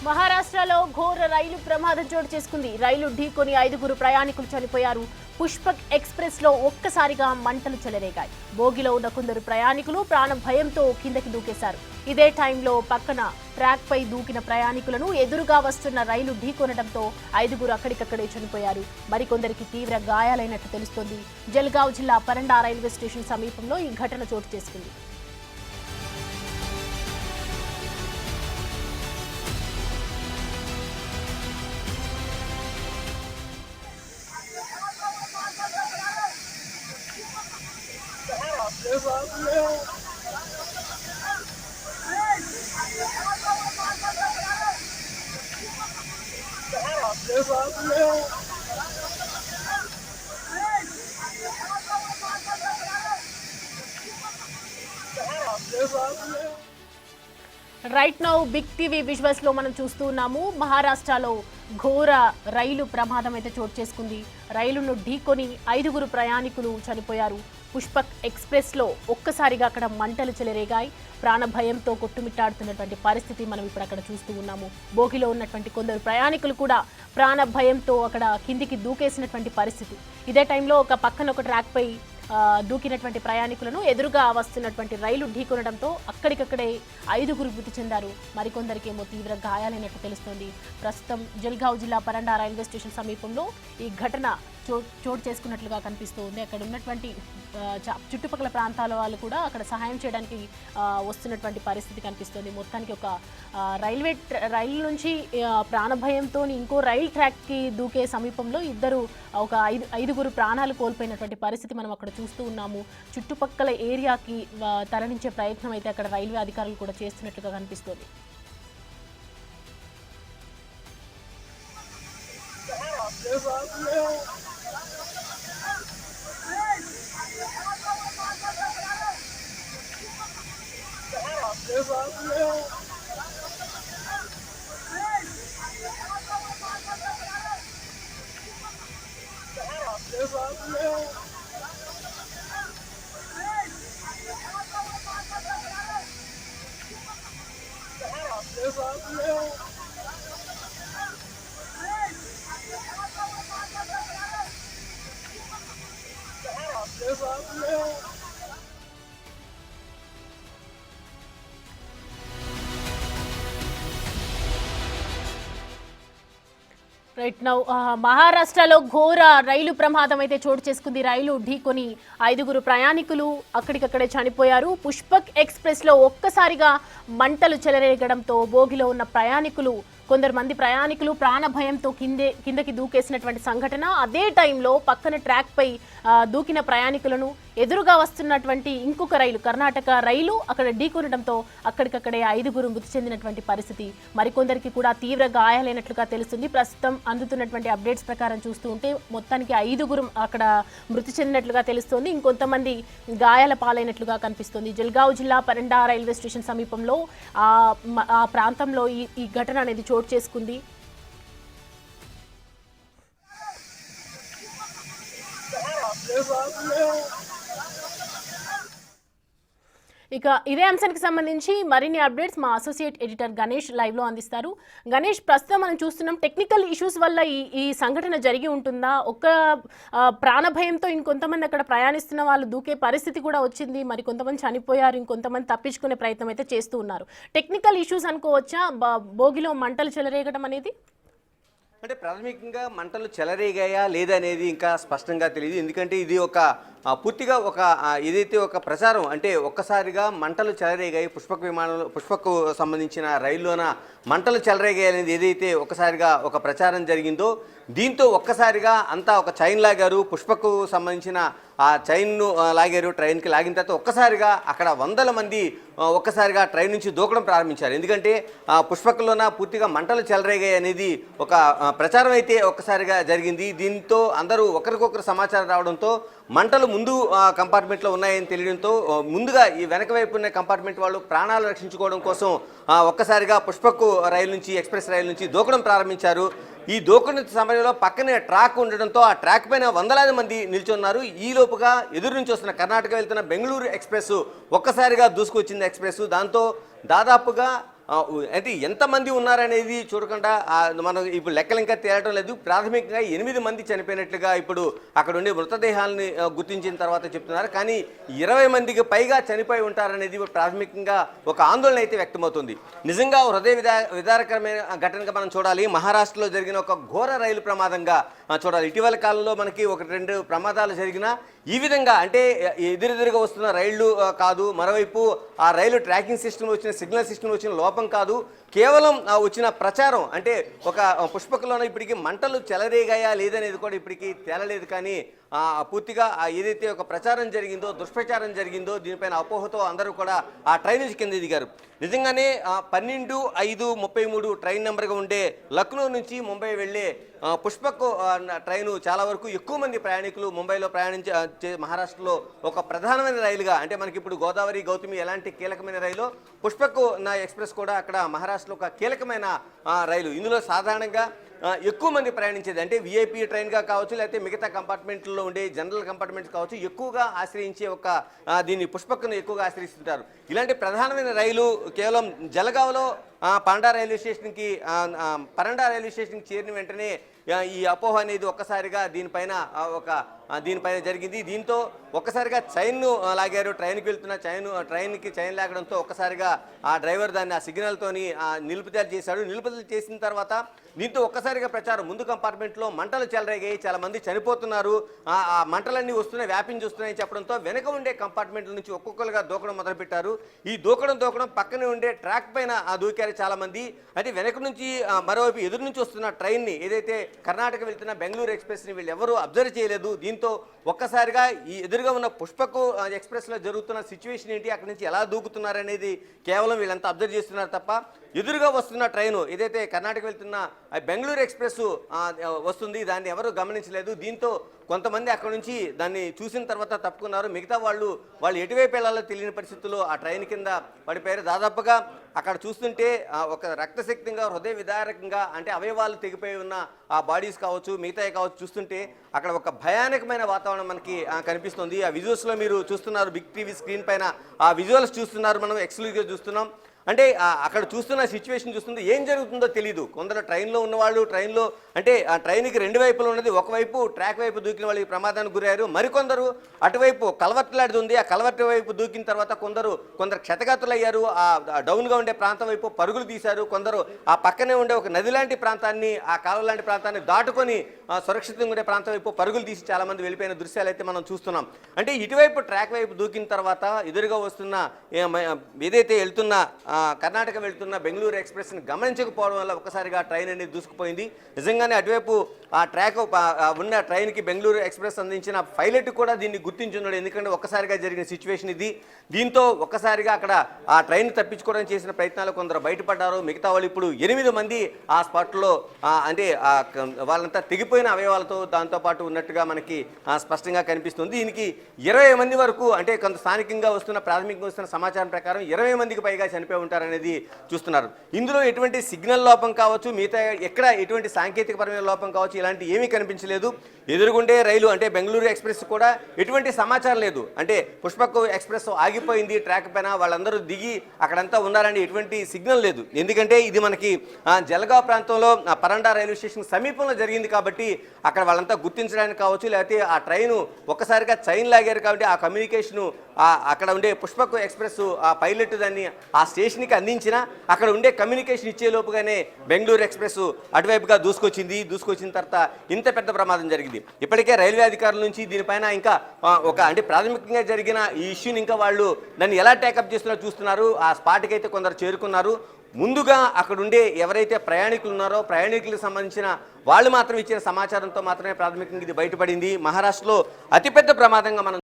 మహారాష్ట్రలో ఘోర రైలు ప్రమాదం చోటు చేసుకుంది. రైలు ఢీకొని 5 ప్రయాణికులు చనిపోయారు. పుష్పక్ ఎక్స్ప్రెస్ లో ఒక్కసారిగా మంటలు చెలరేగాయి. బోగిలో ఉన్న కొందరు ప్రయాణికులు ప్రాణ భయంతో కిందకి దూకేశారు. ఇదే టైంలో పక్కన ట్రాక్ పై దూకిన ప్రయాణికులను ఎదురుగా వస్తున్న రైలు ఢీకొనడంతో 5 అక్కడికక్కడే చనిపోయారు. మరికొందరికి తీవ్ర గాయాలైనట్టు తెలుస్తోంది. జల్గావ్ జిల్లా పరండా రైల్వే స్టేషన్ సమీపంలో ఈ ఘటన చోటు చేసుకుంది. Right now Big TV visuals లో మనం చూస్తూ ఉన్నాము. మహారాష్ట్రలో ఘోర రైలు ప్రమాదం అయితే చోటు చేసుకుంది. రైలును ఢీకొని 5 ప్రయాణికులు చనిపోయారు. పుష్పక్ ఎక్స్ప్రెస్ లో ఒక్కసారిగా అక్కడ మంటలు చెలరేగాయి. ప్రాణ భయంతో కొట్టుమిట్టాడుతున్నటువంటి పరిస్థితి మనం ఇప్పుడు అక్కడ చూస్తూ ఉన్నాము. బోగిలో ఉన్నటువంటి కొందరు ప్రయాణికులు కూడా ప్రాణ భయంతో అక్కడ కిందికి దూకేసినటువంటి పరిస్థితి. ఇదే టైంలో ఒక పక్కన ఒక ట్రాక్ పై దూకినటువంటి ప్రయాణికులను ఎదురుగా వస్తున్నటువంటి రైలు ఢీకొనడంతో అక్కడికక్కడే 5 మృతి చెందారు. మరికొందరికి ఏమో తీవ్ర గాయాలైనట్టు తెలుస్తోంది. ప్రస్తుతం జల్గావ్ జిల్లా పరండా రైల్వే స్టేషన్ సమీపంలో ఈ ఘటన చోటు చేసుకున్నట్లుగా కనిపిస్తుంది. అక్కడ ఉన్నటువంటి చుట్టుపక్కల ప్రాంతాల వాళ్ళు కూడా అక్కడ సహాయం చేయడానికి వస్తున్నటువంటి పరిస్థితి కనిపిస్తుంది. మొత్తానికి ఒక రైలు నుంచి ప్రాణభయంతో ఇంకో రైల్ ట్రాక్కి దూకే సమీపంలో ఒక 5 ప్రాణాలు కోల్పోయినటువంటి పరిస్థితి మనం అక్కడ చూస్తూ ఉన్నాము. చుట్టుపక్కల ఏరియాకి తరలించే ప్రయత్నం అయితే అక్కడ రైల్వే అధికారులు కూడా చేస్తున్నట్లుగా కనిపిస్తుంది. రైట్ నౌ మహారాష్ట్రలో ఘోర రైలు ప్రమాదం అయితే చోటు చేసుకుంది. రైలు ఢీకొని 5 ప్రయాణికులు అక్కడికక్కడే చనిపోయారు. పుష్పక్ ఎక్స్ప్రెస్ లో ఒక్కసారిగా మంటలు చెలరేగడంతో బోగిలో ఉన్న కొందరు మంది ప్రయాణికులు ప్రాణ భయంతో కిందకి దూకేసినటువంటి సంఘటన. అదే టైంలో పక్కన ట్రాక్ పై దూకిన ప్రయాణికులను ఎదురుగా వస్తున్నటువంటి ఇంకొక రైలు, కర్ణాటక రైలు అక్కడ ఢీకొనడంతో అక్కడికక్కడే 5 మృతి చెందినటువంటి పరిస్థితి. మరికొందరికి కూడా తీవ్ర గాయాలైనట్లుగా తెలుస్తుంది. ప్రస్తుతం అందుతున్నటువంటి అప్డేట్స్ ప్రకారం చూస్తూ ఉంటే మొత్తానికి 5 అక్కడ మృతి చెందినట్లుగా తెలుస్తోంది. ఇంకొంతమంది గాయాల పాలైనట్లుగా కనిపిస్తుంది. జల్గావ్ జిల్లా పరండా రైల్వే స్టేషన్ సమీపంలో ఆ ప్రాంతంలో ఈ ఘటన అనేది చోటు చేసుకుంది. ఇక ఇదే అంశానికి సంబంధించి మరిన్ని అప్డేట్స్ మా అసోసియేట్ ఎడిటర్ గణేష్ లైవ్ లో అందిస్తారు. గణేష్, ప్రస్తుతం మనం చూస్తున్నాం టెక్నికల్ ఇష్యూస్ వల్ల ఈ సంఘటన జరిగి ఉంటుందా? ఒక్క ప్రాణభయంతో ఇంకొంతమంది అక్కడ ప్రయాణిస్తున్న వాళ్ళు దూకే పరిస్థితి కూడా వచ్చింది. మరి కొంతమంది చనిపోయారు, ఇంకొంతమంది తప్పించుకునే ప్రయత్నం అయితే చేస్తూ ఉన్నారు. టెక్నికల్ ఇష్యూస్ అనుకోవచ్చా బోగిలో మంటలు చెలరేగడం అనేది? అంటే ప్రాథమికంగా మంటలు చెలరేగాయా లేదా అనేది ఇంకా స్పష్టంగా తెలియదు. ఎందుకంటే ఇది పూర్తిగా ఏదైతే ఒక ప్రచారం, అంటే ఒక్కసారిగా మంటలు చెలరేగాయి, పుష్పకు సంబంధించిన రైల్లోన మంటలు చెలరేగాయి అనేది ఏదైతే ఒకసారిగా ఒక ప్రచారం జరిగిందో, దీంతో ఒక్కసారిగా అంతా ఒక చైన్ లాగారు. పుష్పకు సంబంధించిన ఆ చైన్ను లాగారు. ట్రైన్కి లాగిన తర్వాత ఒక్కసారిగా అక్కడ 100 మంది ఒక్కసారిగా ట్రైన్ నుంచి దూకడం ప్రారంభించారు. ఎందుకంటే పుష్పకులోన పూర్తిగా మంటలు చెలరేగాయి అనేది ఒక ప్రచారం అయితే ఒక్కసారిగా జరిగింది. దీంతో అందరూ ఒకరికొకరు సమాచారం రావడంతో మంటలు ముందు కంపార్ట్మెంట్లో ఉన్నాయని తెలియడంతో ముందుగా ఈ వెనక వైపు ఉన్న కంపార్ట్మెంట్ వాళ్ళు ప్రాణాలు రక్షించుకోవడం కోసం ఒక్కసారిగా పుష్పకు రైలు నుంచి, ఎక్స్ప్రెస్ రైలు నుంచి దూకడం ప్రారంభించారు. ఈ దూకుడు సమయంలో పక్కనే ట్రాక్ ఉండడంతో ఆ ట్రాక్ పైన వందలాది మంది నిల్చున్నారు. ఈ లోపుగా ఎదురు నుంచి వస్తున్న కర్ణాటక వెళ్తున్న బెంగళూరు ఎక్స్ప్రెస్ ఒక్కసారిగా దూసుకొచ్చింది ఎక్స్ప్రెస్. దాంతో దాదాపుగా అయితే ఎంతమంది ఉన్నారనేది చూడకుండా మనం ఇప్పుడు లెక్కలు ఇంకా తేలటం లేదు. ప్రాథమికంగా 8 మంది చనిపోయినట్లుగా ఇప్పుడు అక్కడ ఉండే మృతదేహాలని గుర్తించిన తర్వాత చెప్తున్నారు. కానీ 20 మందికి పైగా చనిపోయి ఉంటారనేది ప్రాథమికంగా ఒక ఆందోళన అయితే వ్యక్తమవుతుంది. నిజంగా హృదయ విదారకరమైన ఘటనగా మనం చూడాలి. మహారాష్ట్రలో జరిగిన ఒక ఘోర రైలు ప్రమాదంగా చూడాలి. ఇటీవల కాలంలో మనకి 1-2 ప్రమాదాలు జరిగినా ఈ విధంగా అంటే ఎదురెదురుగా వస్తున్న రైళ్లు కాదు, మరోవైపు ఆ రైలు ట్రాకింగ్ సిస్టమ్ వచ్చిన సిగ్నల్ సిస్టమ్ వచ్చిన లోపం కాదు, కేవలం వచ్చిన ప్రచారం అంటే ఒక పుష్పకలోనే ఇప్పటికీ మంటలు చెలరేగాయా లేదనేది కూడా ఇప్పటికీ తేలలేదు. కానీ పూర్తిగా ఏదైతే ఒక ప్రచారం జరిగిందో, దుష్ప్రచారం జరిగిందో దీనిపైన అపోహతో అందరూ కూడా ఆ ట్రైన్ నుంచి కింద దిగారు. నిజంగానే 12-5-33 ట్రైన్ నెంబర్గా ఉండే లక్నో నుంచి ముంబై వెళ్ళే పుష్పక్ ట్రైను చాలా వరకు ఎక్కువ మంది ప్రయాణికులు ముంబైలో మహారాష్ట్రలో ఒక ప్రధానమైన రైలుగా అంటే మనకి ఇప్పుడు గోదావరి గౌతమి ఎలాంటి కీలకమైన రైలు, పుష్పక్ ఎక్స్ప్రెస్ కూడా అక్కడ మహారాష్ట్రలో ఒక కీలకమైన రైలు. ఇందులో సాధారణంగా ఎక్కువ మంది ప్రయాణించేది అంటే విఐపి ట్రైన్గా కావచ్చు, లేకపోతే మిగతా కంపార్ట్మెంట్లో ఉండే జనరల్ కంపార్ట్మెంట్స్ కావచ్చు, ఎక్కువగా ఆశ్రయించే దీన్ని పుష్పక్ను ఎక్కువగా ఆశ్రయిస్తుంటారు. ఇలాంటి ప్రధానమైన రైలు కేవలం జలగావ్లో పరండా రైల్వే స్టేషన్కి చేరిన వెంటనే ఈ అపోహ అనేది ఒక్కసారిగా దీనిపైన జరిగింది. దీంతో ఒక్కసారిగా చైన్ను లాగారు. ట్రైన్కి వెళ్తున్న ట్రైన్కి చైన్ లాగడంతో ఒక్కసారిగా ఆ డ్రైవర్ దాన్ని ఆ సిగ్నల్తోని నిలుపుదల చేశాడు. నిలుపుదల చేసిన తర్వాత దీంతో ఒక్కసారిగా ప్రచారం ముందు కంపార్ట్మెంట్లో మంటలు చెలరేగాయి, చాలా మంది చనిపోతున్నారు, ఆ మంటలన్నీ వస్తున్నాయి, వ్యాపించి వస్తున్నాయని చెప్పడంతో వెనక ఉండే కంపార్ట్మెంట్ల నుంచి ఒక్కొక్కరుగా దూకడం మొదలుపెట్టారు. ఈ దూకడం పక్కనే ఉండే ట్రాక్ పైన దూకారు చాలా మంది. అయితే వెనక నుంచి మరోవైపు ఎదురు నుంచి వస్తున్న ట్రైన్ని ఏదైతే కర్ణాటక వెళ్తున్న బెంగళూరు ఎక్స్ప్రెస్ని వీళ్ళు ఎవరూ అబ్జర్వ్ చేయలేదు. దీంతో ఒక్కసారిగా ఈ ఎదురుగా ఉన్న పుష్పక్ ఎక్స్ప్రెస్లో జరుగుతున్న సిచ్యువేషన్ ఏంటి, అక్కడి నుంచి ఎలా దూకుతున్నారనేది కేవలం వీళ్ళంతా అబ్జర్వ్ చేస్తున్నారు తప్ప ఎదురుగా వస్తున్న ట్రైను ఏదైతే కర్ణాటక వెళ్తున్న బెంగళూరు ఎక్స్ప్రెస్ వస్తుంది దాన్ని ఎవరు గమనించలేదు. దీంతో కొంతమంది అక్కడ నుంచి దాన్ని చూసిన తర్వాత తప్పుకున్నారు. మిగతా వాళ్ళు ఎటువైపు వెళ్ళాలో తెలియని పరిస్థితుల్లో ఆ ట్రైన్ కింద పడిపోయారు. దాదాపుగా అక్కడ చూస్తుంటే ఒక రక్తశక్తిగా హృదయ విదారకంగా అంటే అవయవాలు తెగిపోయి ఉన్న ఆ బాడీస్ కావచ్చు, మిగతాయి కావచ్చు చూస్తుంటే అక్కడ ఒక భయానకమైన వాతావరణం మనకి కనిపిస్తుంది. ఆ విజువల్స్లో మీరు చూస్తున్నారు, బిగ్ టీవీ స్క్రీన్ పైన ఆ విజువల్స్ చూస్తున్నారు, మనం ఎక్స్క్లూజివ్గా చూస్తున్నాం. అంటే అక్కడ చూస్తున్న సిచ్యువేషన్ చూస్తుంది ఏం జరుగుతుందో తెలియదు. కొందరు ట్రైన్లో ఉన్నవాళ్ళు ట్రైన్లో అంటే ఆ ట్రైన్కి 2 వైపులు ఉన్నది, ఒకవైపు ట్రాక్ వైపు దూకిన వాళ్ళు ఈ ప్రమాదానికి గురయ్యారు. మరికొందరు అటువైపు కల్వర్ట్ లాంటిది ఉంది, ఆ కల్వర్ట్ వైపు దూకిన తర్వాత కొందరు క్షతగాతులు అయ్యారు. ఆ డౌన్గా ఉండే ప్రాంతం వైపు పరుగులు తీశారు. కొందరు ఆ పక్కనే ఉండే ఒక నది లాంటి ప్రాంతాన్ని, ఆ కాలువ లాంటి ప్రాంతాన్ని దాటుకొని సురక్షితంగా ఉండే ప్రాంతం వైపు పరుగులు తీసి చాలా మంది వెళ్ళిపోయిన దృశ్యాలు అయితే మనం చూస్తున్నాం. అంటే ఇటువైపు ట్రాక్ వైపు దూకిన తర్వాత ఎదురుగా వస్తున్న ఏదైతే వెళ్తున్న కర్ణాటక వెళ్తున్న బెంగళూరు ఎక్స్ప్రెస్ని గమనించకపోవడం వల్ల ఒకసారిగా ట్రైన్ అనేది దూసుకుపోయింది. నిజంగానే అటువైపు ఆ ట్రాక్ ఉన్న ట్రైన్కి బెంగళూరు ఎక్స్ప్రెస్ అందించిన పైలట్ కూడా దీన్ని గుర్తించున్నాడు. ఎందుకంటే ఒక్కసారిగా జరిగిన సిచ్యువేషన్ ఇది. దీంతో ఒక్కసారిగా అక్కడ ఆ ట్రైన్ తప్పించుకోవడానికి చేసిన ప్రయత్నాలు కొందరు బయటపడ్డారు. మిగతా వాళ్ళు ఇప్పుడు 8 మంది ఆ స్పాట్లో అంటే వాళ్ళంతా తెగిపోయిన అవయవాలతో దాంతోపాటు ఉన్నట్టుగా మనకి స్పష్టంగా కనిపిస్తుంది. దీనికి 20 మంది వరకు అంటే కొంత స్థానికంగా ప్రాథమికంగా వస్తున్న సమాచారం ప్రకారం 20 మందికి పైగా చనిపోయి ఉంటారనేది చూస్తున్నారు. ఇందులో ఎటువంటి సిగ్నల్ లోపం కావచ్చు, మిగతా ఎక్కడ ఎటువంటి సాంకేతికపరమైన లోపం కావచ్చు, ఇలాంటి ఏమీ కనిపించలేదు. ఎదురుగుండే రైలు అంటే బెంగళూరు ఎక్స్ప్రెస్ కూడా ఎటువంటి సమాచారం లేదు. అంటే పుష్పక్ ఎక్స్ప్రెస్ ఆగిపోయింది ట్రాక్ పైన, వాళ్ళందరూ దిగి అక్కడంతా ఉన్నారని ఎటువంటి సిగ్నల్ లేదు. ఎందుకంటే ఇది మనకి జలగావ్ ప్రాంతంలో పరండా రైల్వే స్టేషన్ సమీపంలో జరిగింది కాబట్టి అక్కడ వాళ్ళంతా గుర్తించడానికి కావచ్చు, లేకపోతే ఆ ట్రైను ఒక్కసారిగా చైన్ లాగారు కాబట్టి ఆ కమ్యూనికేషను అక్కడ ఉండే పుష్పక్ ఎక్స్ప్రెస్ ఆ పైలట్ దాన్ని ఆ స్టేషన్కి అందించిన అక్కడ ఉండే కమ్యూనికేషన్ ఇచ్చే లోపుగానే బెంగళూరు ఎక్స్ప్రెస్ అటువైపుగా దూసుకొచ్చిన తర్వాత ఇంత పెద్ద ప్రమాదం జరిగింది. ఇప్పటికే రైల్వే అధికారుల నుంచి దీనిపైన ఇంకా అంటే ప్రాథమికంగా జరిగిన ఈ ఇష్యూని ఇంకా వాళ్ళు దాన్ని ఎలా టేకప్ చేస్తున్నారో చూస్తున్నారు. ఆ స్పాట్కి అయితే కొందరు చేరుకున్నారు. ముందుగా అక్కడుండే ఎవరైతే ప్రయాణికులు ఉన్నారో ప్రయాణికులకు సంబంధించిన వాళ్ళు మాత్రం ఇచ్చిన సమాచారంతో మాత్రమే ప్రాథమికంగా ఇది బయటపడింది. మహారాష్ట్రలో అతిపెద్ద ప్రమాదంగా మనం